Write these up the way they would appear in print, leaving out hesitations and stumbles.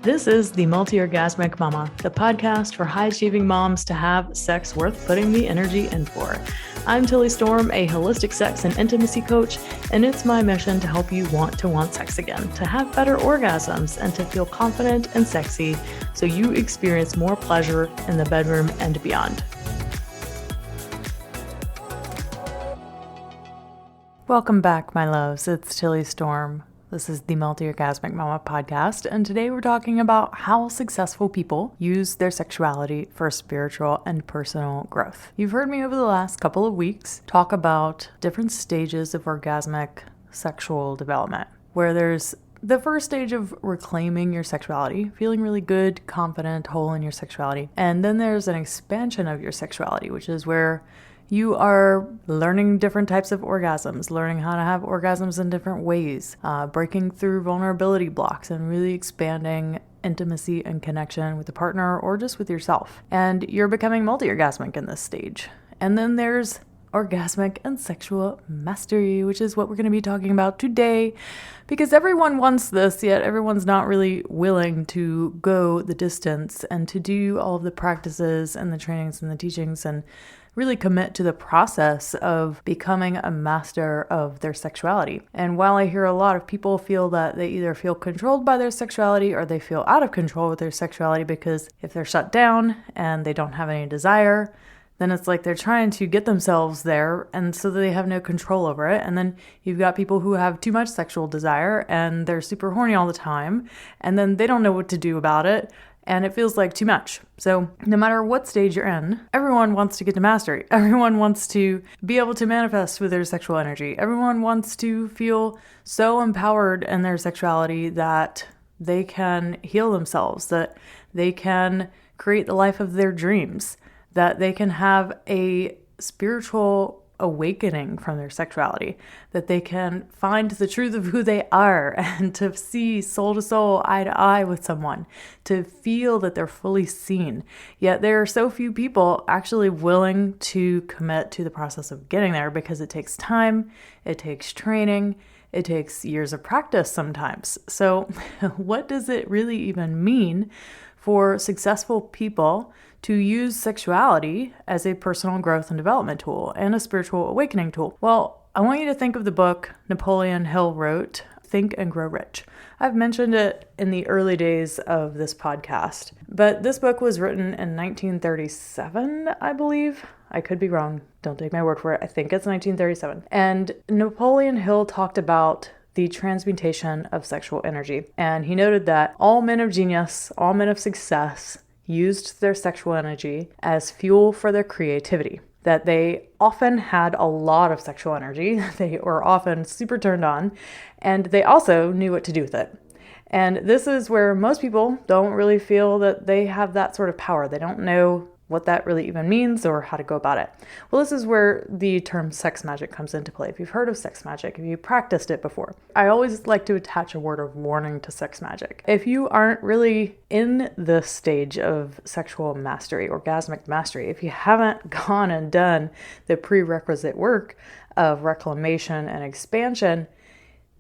This is the Multi-Orgasmic Mama, the podcast for high-achieving moms to have sex worth putting the energy in for. I'm Tilly Storm, a holistic sex and intimacy coach, and it's my mission to help you want sex again, to have better orgasms, and to feel confident and sexy so you experience more pleasure in the bedroom and beyond. Welcome back, my loves. It's Tilly Storm. This is the Multi-Orgasmic Mama podcast, and today we're talking about how successful people use their sexuality for spiritual and personal growth. You've heard me over the last couple of weeks talk about different stages of orgasmic sexual development, where there's the first stage of reclaiming your sexuality, feeling really good, confident, whole in your sexuality, and then there's an expansion of your sexuality, which is where you are learning different types of orgasms, learning how to have orgasms in different ways, breaking through vulnerability blocks and really expanding intimacy and connection with a partner or just with yourself. And you're becoming multi-orgasmic in this stage. And then there's orgasmic and sexual mastery, which is what we're going to be talking about today, because everyone wants this, yet everyone's not really willing to go the distance and to do all of the practices and the trainings and the teachings and really commit to the process of becoming a master of their sexuality. And while I hear a lot of people feel that they either feel controlled by their sexuality or they feel out of control with their sexuality because if they're shut down and they don't have any desire, then it's like they're trying to get themselves there and so they have no control over it. And then you've got people who have too much sexual desire and they're super horny all the time and then they don't know what to do about it. And it feels like too much. So no matter what stage you're in, everyone wants to get to mastery. Everyone wants to be able to manifest with their sexual energy. Everyone wants to feel so empowered in their sexuality that they can heal themselves, that they can create the life of their dreams, that they can have a spiritual awakening from their sexuality, that they can find the truth of who they are and to see soul to soul, eye to eye with someone, to feel that they're fully seen. Yet there are so few people actually willing to commit to the process of getting there because it takes time, it takes training, it takes years of practice sometimes. So what does it really even mean for successful people to use sexuality as a personal growth and development tool and a spiritual awakening tool? Well, I want you to think of the book Napoleon Hill wrote, Think and Grow Rich. I've mentioned it in the early days of this podcast, but this book was written in 1937, I believe. I could be wrong. Don't take my word for it. I think it's 1937. And Napoleon Hill talked about the transmutation of sexual energy. And he noted that all men of genius, all men of success, used their sexual energy as fuel for their creativity, that they often had a lot of sexual energy, they were often super turned on, and they also knew what to do with it. And this is where most people don't really feel that they have that sort of power. They don't know what that really even means or how to go about it. Well, this is where the term sex magic comes into play. If you've heard of sex magic, if you practiced it before, I always like to attach a word of warning to sex magic. If you aren't really in the stage of sexual mastery, orgasmic mastery, if you haven't gone and done the prerequisite work of reclamation and expansion,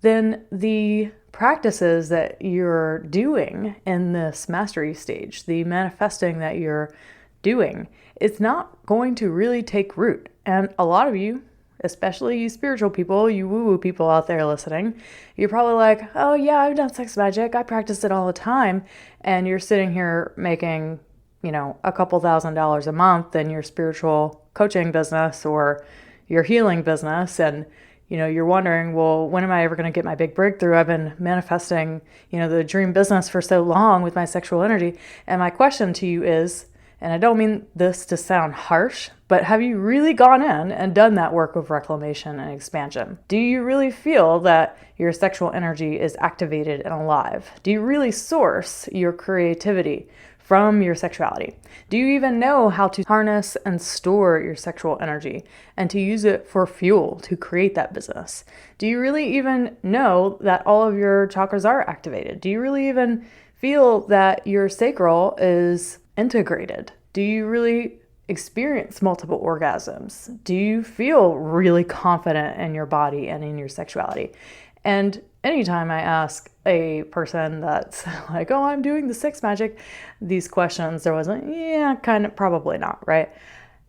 then the practices that you're doing in this mastery stage, the manifesting that you're doing, it's not going to really take root. And a lot of you, especially you spiritual people, you woo-woo people out there listening, you're probably like, oh yeah, I've done sex magic, I practice it all the time. And you're sitting here making, a couple $1,000s a month in your spiritual coaching business or your healing business. And you're wondering, well, when am I ever going to get my big breakthrough? I've been manifesting, the dream business for so long with my sexual energy. And my question to you is, and I don't mean this to sound harsh, but have you really gone in and done that work of reclamation and expansion? Do you really feel that your sexual energy is activated and alive? Do you really source your creativity from your sexuality? Do you even know how to harness and store your sexual energy and to use it for fuel to create that business? Do you really even know that all of your chakras are activated? Do you really even feel that your sacral is integrated? Do you really experience multiple orgasms? Do you feel really confident in your body and in your sexuality? And anytime I ask a person that's like, oh, I'm doing the sex magic, these questions, there was probably not, right?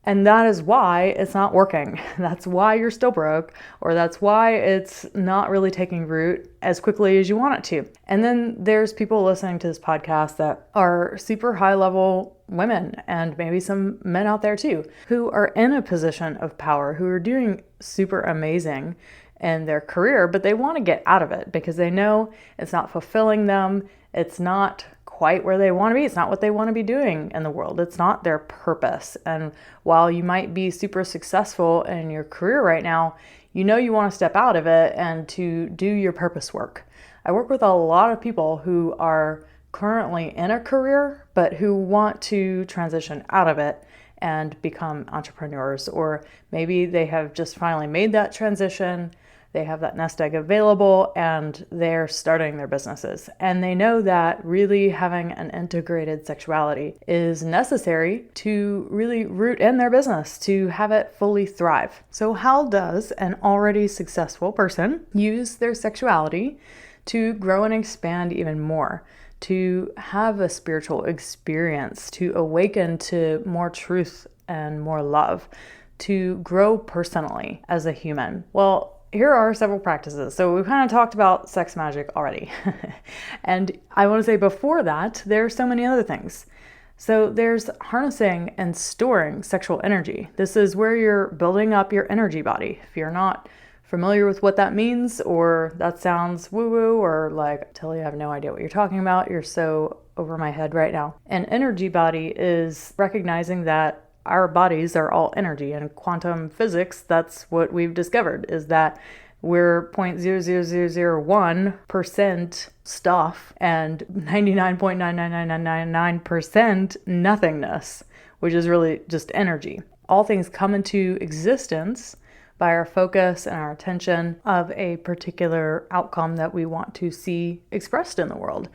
And that is why it's not working. That's why you're still broke, or that's why it's not really taking root as quickly as you want it to. And then there's people listening to this podcast that are super high level women, and maybe some men out there too, who are in a position of power, who are doing super amazing in their career, but they want to get out of it because they know it's not fulfilling them. It's not quite where they want to be. It's not what they want to be doing in the world. It's not their purpose. And while you might be super successful in your career right now, you know you want to step out of it and to do your purpose work. I work with a lot of people who are currently in a career, but who want to transition out of it and become entrepreneurs. Or maybe they have just finally made that transition. They have that nest egg available and they're starting their businesses. And they know that really having an integrated sexuality is necessary to really root in their business, to have it fully thrive. So how does an already successful person use their sexuality to grow and expand even more, to have a spiritual experience, to awaken to more truth and more love, to grow personally as a human? Well, here are several practices. So we've kind of talked about sex magic already. And I want to say before that, there's so many other things. So there's harnessing and storing sexual energy. This is where you're building up your energy body. If you're not familiar with what that means, or that sounds woo-woo, or like, Tilly, I have no idea what you're talking about, you're so over my head right now. An energy body is recognizing that our bodies are all energy, and quantum physics, that's what we've discovered, is that we're 0.00001% stuff and 99.99999% nothingness, which is really just energy. All things come into existence by our focus and our attention of a particular outcome that we want to see expressed in the world.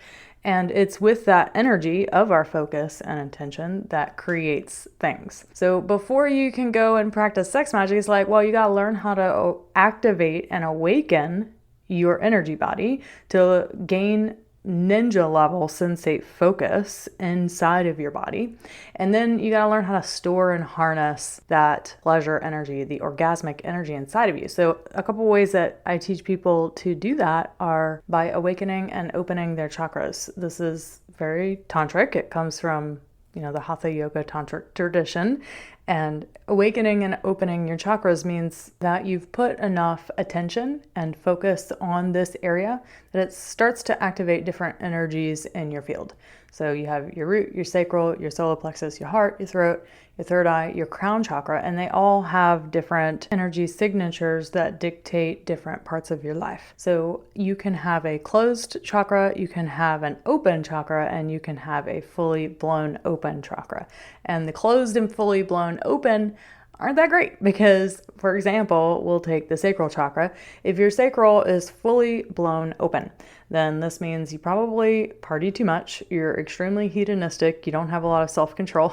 And it's with that energy of our focus and intention that creates things. So before you can go and practice sex magic, it's like, well, you got to learn how to activate and awaken your energy body to gain ninja level sensate focus inside of your body. And then you got to learn how to store and harness that pleasure energy, the orgasmic energy inside of you. So a couple ways that I teach people to do that are by awakening and opening their chakras. This is very tantric. It comes from, the Hatha Yoga tantric tradition. And awakening and opening your chakras means that you've put enough attention and focus on this area that it starts to activate different energies in your field. So you have your root, your sacral, your solar plexus, your heart, your throat, your third eye, your crown chakra, and they all have different energy signatures that dictate different parts of your life. So you can have a closed chakra, you can have an open chakra, and you can have a fully blown open chakra. And the closed and fully blown open aren't that great because, for example, we'll take the sacral chakra. If your sacral is fully blown open, then this means you probably party too much, you're extremely hedonistic, you don't have a lot of self-control,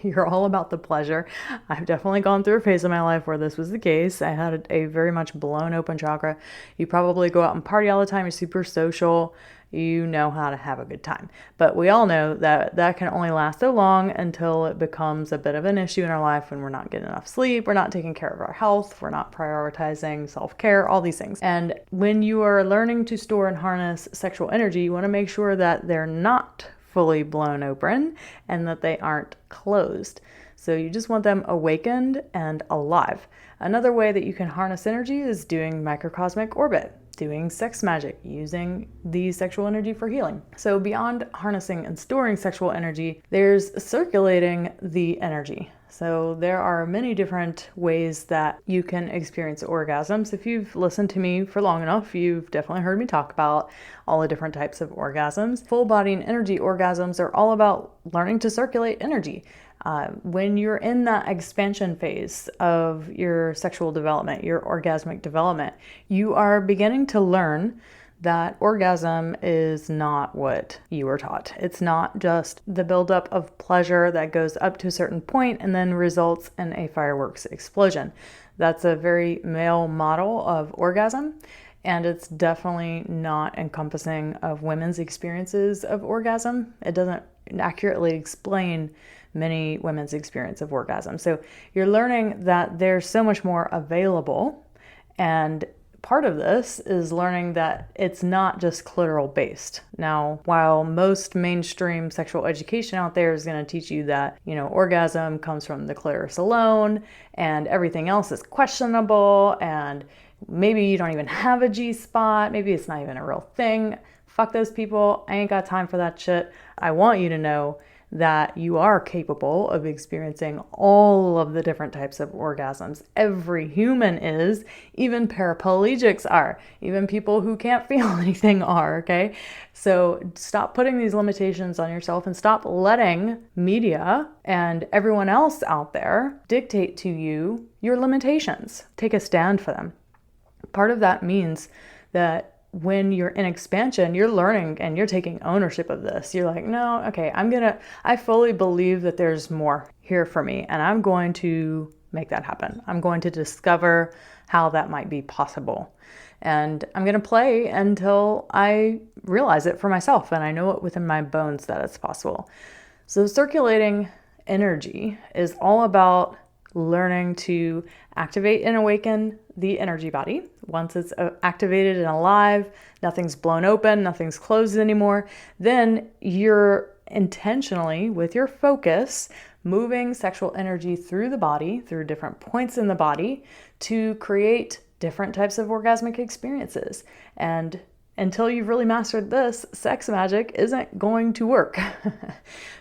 you're all about the pleasure. I've definitely gone through a phase of my life where this was the case. I had a very much blown open chakra. You probably go out and party all the time, you're super social, you know how to have a good time. But we all know that that can only last so long until it becomes a bit of an issue in our life when we're not getting enough sleep, we're not taking care of our health, we're not prioritizing self-care, all these things. And when you are learning to store and harness sexual energy, you want to make sure that they're not fully blown open and that they aren't closed. So you just want them awakened and alive. Another way that you can harness energy is doing microcosmic orbit, doing sex magic, using the sexual energy for healing. So beyond harnessing and storing sexual energy, there's circulating the energy. So there are many different ways that you can experience orgasms. If you've listened to me for long enough, you've definitely heard me talk about all the different types of orgasms. Full body and energy orgasms are all about learning to circulate energy. When you're in that expansion phase of your sexual development, your orgasmic development, you are beginning to learn that orgasm is not what you were taught. It's not just the buildup of pleasure that goes up to a certain point and then results in a fireworks explosion. That's a very male model of orgasm. And it's definitely not encompassing of women's experiences of orgasm. It doesn't accurately explain many women's experience of orgasm. So you're learning that there's so much more available. And part of this is learning that it's not just clitoral based. Now, while most mainstream sexual education out there is going to teach you that, orgasm comes from the clitoris alone and everything else is questionable, and maybe you don't even have a G-spot, maybe it's not even a real thing. Fuck those people. I ain't got time for that shit. I want you to know that you are capable of experiencing all of the different types of orgasms. Every human is, even paraplegics are, even people who can't feel anything are, okay? So stop putting these limitations on yourself and stop letting media and everyone else out there dictate to you your limitations. Take a stand for them. Part of that means that when you're in expansion, you're learning and you're taking ownership of this. You're like, no, okay, I fully believe that there's more here for me, and I'm going to make that happen. I'm going to discover how that might be possible. And I'm going to play until I realize it for myself and I know it within my bones that it's possible. So circulating energy is all about learning to activate and awaken the energy body. Once it's activated and alive, nothing's blown open, nothing's closed anymore, then you're intentionally, with your focus, moving sexual energy through the body, through different points in the body, to create different types of orgasmic experiences. And until you've really mastered this, sex magic isn't going to work.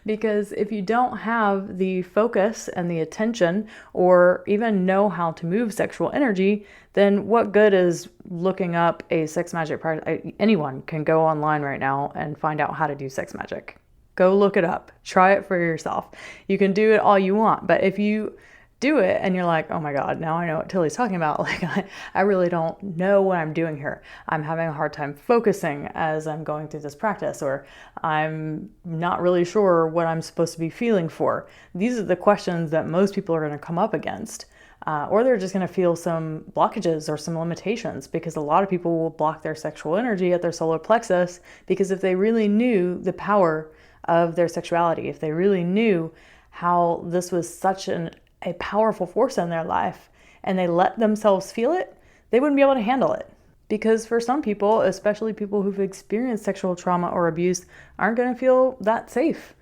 Because if you don't have the focus and the attention, or even know how to move sexual energy, then what good is looking up a sex magic practice? Anyone can go online right now and find out how to do sex magic. Go look it up. Try it for yourself. You can do it all you want, but if you do it and you're like, oh my God, now I know what Tilly's talking about. Like, I really don't know what I'm doing here. I'm having a hard time focusing as I'm going through this practice, or I'm not really sure what I'm supposed to be feeling for. These are the questions that most people are going to come up against. Or they're just going to feel some blockages or some limitations, because a lot of people will block their sexual energy at their solar plexus, because if they really knew the power of their sexuality, if they really knew how this was such a powerful force in their life, and they let themselves feel it, they wouldn't be able to handle it. Because for some people, especially people who've experienced sexual trauma or abuse, aren't going to feel that safe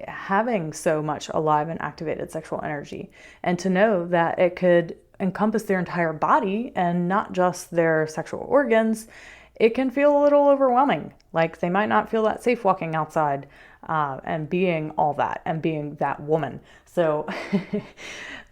having so much alive and activated sexual energy. And to know that it could encompass their entire body and not just their sexual organs, it can feel a little overwhelming. Like they might not feel that safe walking outside and being all that and being that woman. So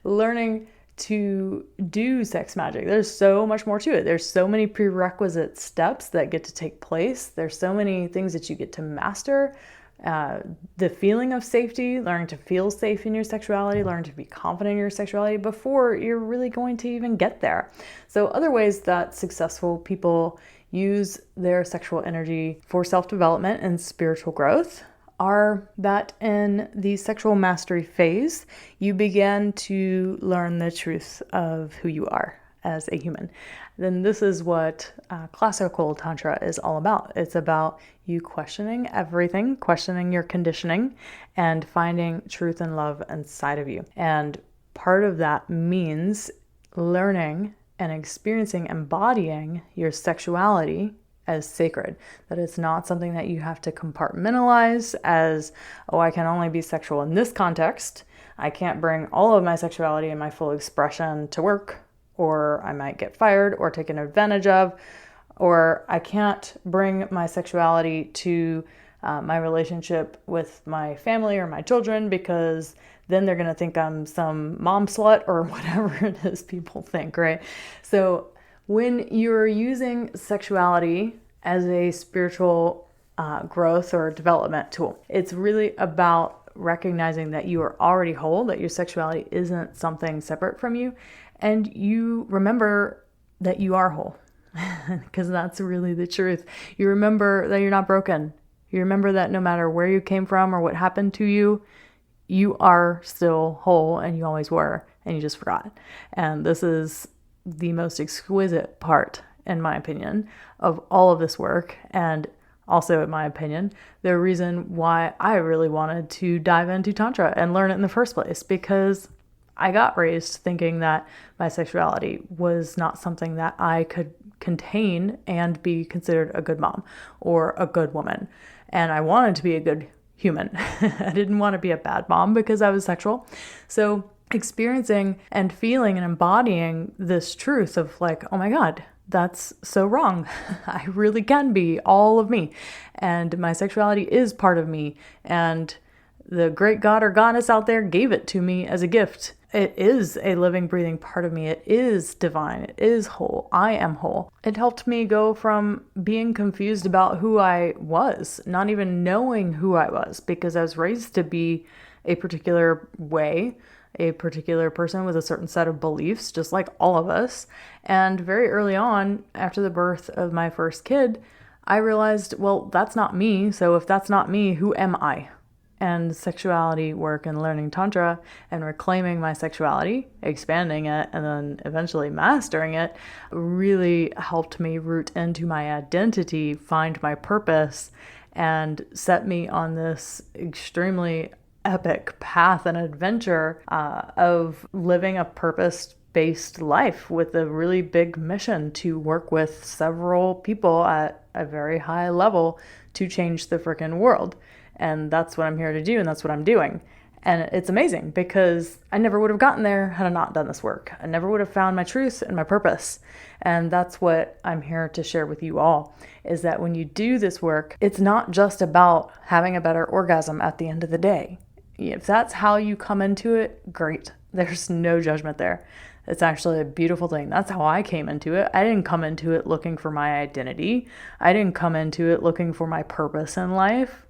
learning to do sex magic, there's so much more to it. There's so many prerequisite steps that get to take place. There's so many things that you get to master. The feeling of safety, learning to feel safe in your sexuality, learn to be confident in your sexuality before you're really going to even get there. So other ways that successful people use their sexual energy for self-development and spiritual growth are that in the sexual mastery phase, you begin to learn the truth of who you are as a human. Then this is what classical tantra is all about. It's about you questioning everything, questioning your conditioning, and finding truth and love inside of you. And part of that means learning and experiencing, embodying your sexuality as sacred. That it's not something that you have to compartmentalize as, oh, I can only be sexual in this context. I can't bring all of my sexuality and my full expression to work, or I might get fired or taken advantage of, or I can't bring my sexuality to my relationship with my family or my children, because then they're going to think I'm some mom slut or whatever it is people think, right? So when you're using sexuality as a spiritual growth or development tool, it's really about recognizing that you are already whole, that your sexuality isn't something separate from you, and you remember that you are whole, because that's really the truth. You remember that you're not broken. You remember that no matter where you came from or what happened to you, you are still whole, and you always were, and you just forgot. And this is the most exquisite part in my opinion, of all of this work, and also, in my opinion, the reason why I really wanted to dive into Tantra and learn it in the first place, because I got raised thinking that my sexuality was not something that I could contain and be considered a good mom or a good woman. And I wanted to be a good human. I didn't want to be a bad mom because I was sexual. So experiencing and feeling and embodying this truth of like, oh my God, that's so wrong. I really can be all of me. And my sexuality is part of me. And the great God or goddess out there gave it to me as a gift. It is a living, breathing part of me. It is divine. It is whole. I am whole. It helped me go from being confused about who I was, not even knowing who I was, because I was raised to be a particular way, a particular person with a certain set of beliefs, just like all of us. And very early on, after the birth of my first kid, I realized, well, that's not me. So if that's not me, who am I? And sexuality work and learning Tantra and reclaiming my sexuality, expanding it, and then eventually mastering it really helped me root into my identity, find my purpose, and set me on this extremely epic path and adventure of living a purpose-based life with a really big mission to work with several people at a very high level to change the frickin' world. And that's what I'm here to do, and that's what I'm doing. And it's amazing because I never would have gotten there had I not done this work. I never would have found my truth and my purpose. And that's what I'm here to share with you all, is that when you do this work, it's not just about having a better orgasm at the end of the day. If that's how you come into it, great. There's no judgment there. It's actually a beautiful thing. That's how I came into it. I didn't come into it looking for my identity. I didn't come into it looking for my purpose in life.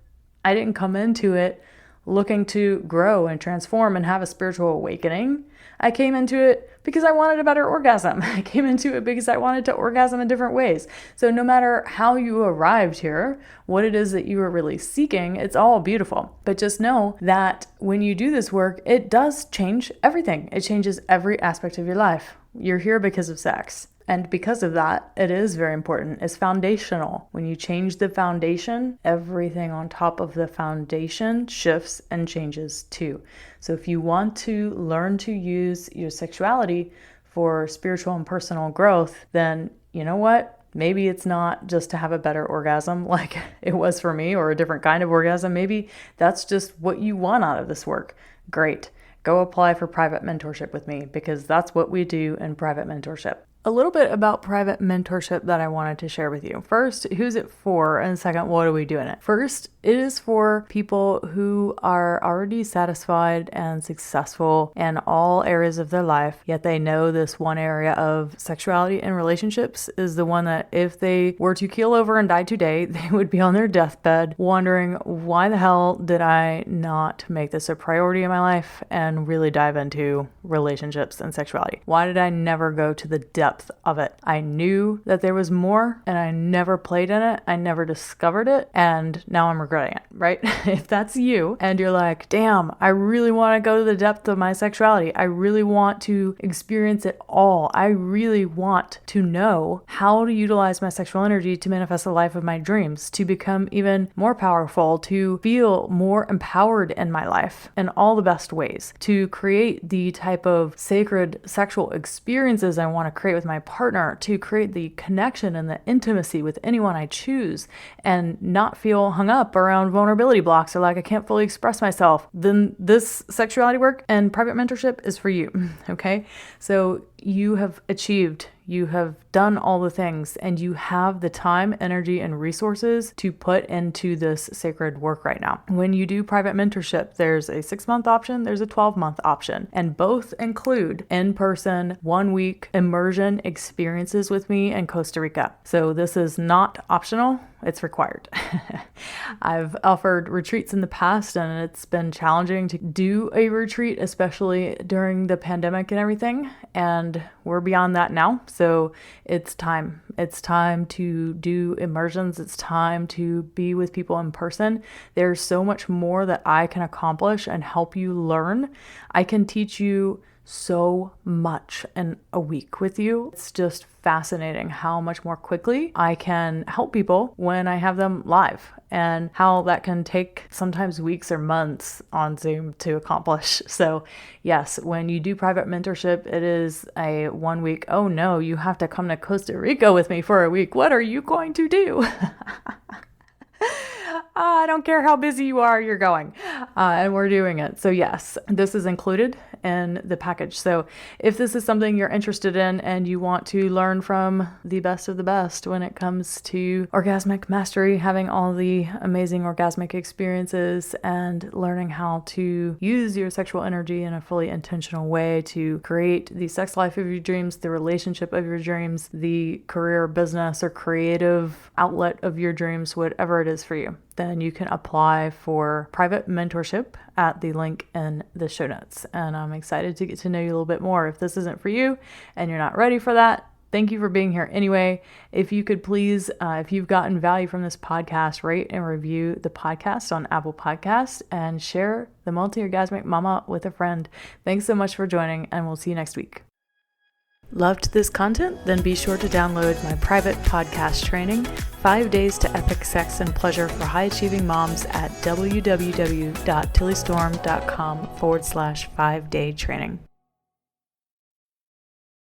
I didn't come into it looking to grow and transform and have a spiritual awakening. I came into it because I wanted a better orgasm. I came into it because I wanted to orgasm in different ways. So no matter how you arrived here, what it is that you were really seeking, it's all beautiful. But just know that when you do this work, it does change everything. It changes every aspect of your life. You're here because of sex. And because of that, it is very important. It's foundational. When you change the foundation, everything on top of the foundation shifts and changes too. So if you want to learn to use your sexuality for spiritual and personal growth, then you know what? Maybe it's not just to have a better orgasm like it was for me, or a different kind of orgasm. Maybe that's just what you want out of this work. Great. Go apply for private mentorship with me, because that's what we do in private mentorship. A little bit about private mentorship that I wanted to share with you. First, who's it for? And second, what are we doing it? First, it is for people who are already satisfied and successful in all areas of their life, yet they know this one area of sexuality and relationships is the one that if they were to keel over and die today, they would be on their deathbed wondering, why the hell did I not make this a priority in my life and really dive into relationships and sexuality? Why did I never go to the depth of it? I knew that there was more and I never played in it. I never discovered it, and now I'm regretting it, right? If that's you and you're like, damn, I really want to go to the depth of my sexuality. I really want to experience it all. I really want to know how to utilize my sexual energy to manifest the life of my dreams, to become even more powerful, to feel more empowered in my life in all the best ways, to create the type of sacred sexual experiences I want to create with my partner, to create the connection and the intimacy with anyone I choose, and not feel hung up around vulnerability blocks or like I can't fully express myself, then this sexuality work and private mentorship is for you. Okay? So you have achieved, you have done all the things, and you have the time, energy, and resources to put into this sacred work right now. When you do private mentorship, there's a 6-month option, there's a 12-month option, and both include in-person 1-week immersion experiences with me in Costa Rica. So this is not optional, it's required. I've offered retreats in the past, and it's been challenging to do a retreat, especially during the pandemic and everything, and we're beyond that now. So it's time. It's time to do immersions. It's time to be with people in person. There's so much more that I can accomplish and help you learn. I can teach you so much in a week with you. It's just fascinating how much more quickly I can help people when I have them live, and how that can take sometimes weeks or months on Zoom to accomplish. So yes, when you do private mentorship, it is a 1 week, oh no, you have to come to Costa Rica with me for a week. What are you going to do? I don't care how busy you are, you're going. And we're doing it. So yes, this is included in the package. So if this is something you're interested in and you want to learn from the best of the best when it comes to orgasmic mastery, having all the amazing orgasmic experiences and learning how to use your sexual energy in a fully intentional way to create the sex life of your dreams, the relationship of your dreams, the career, business, or creative outlet of your dreams, whatever it is for you, then you can apply for private mentorship at the link in the show notes. And I'm excited to get to know you a little bit more. If this isn't for you and you're not ready for that, thank you for being here anyway. If you could please, if you've gotten value from this podcast, rate and review the podcast on Apple Podcasts and share the Multi-Orgasmic Mama with a friend. Thanks so much for joining, and we'll see you next week. Loved this content? Then be sure to download my private podcast training, 5 Days to Epic Sex and Pleasure for High Achieving Moms at www.tillystorm.com/5-day training.